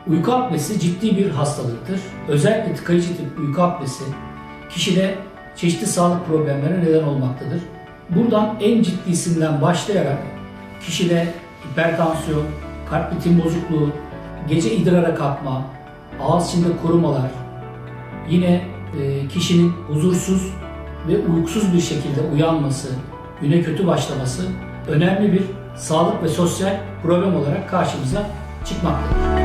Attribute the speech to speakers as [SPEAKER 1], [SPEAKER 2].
[SPEAKER 1] Uyku apnesi ciddi bir hastalıktır. Özellikle tıkayıcı tip uyku apnesi kişide çeşitli sağlık problemlerine neden olmaktadır. Buradan en ciddisinden başlayarak kişide hipertansiyon, kalp ritim bozukluğu, gece idrara kalkma, ağız içinde kurumalar, yine kişinin huzursuz ve uykusuz bir şekilde uyanması, güne kötü başlaması önemli bir sağlık ve sosyal problem olarak karşımıza çıkmaktadır.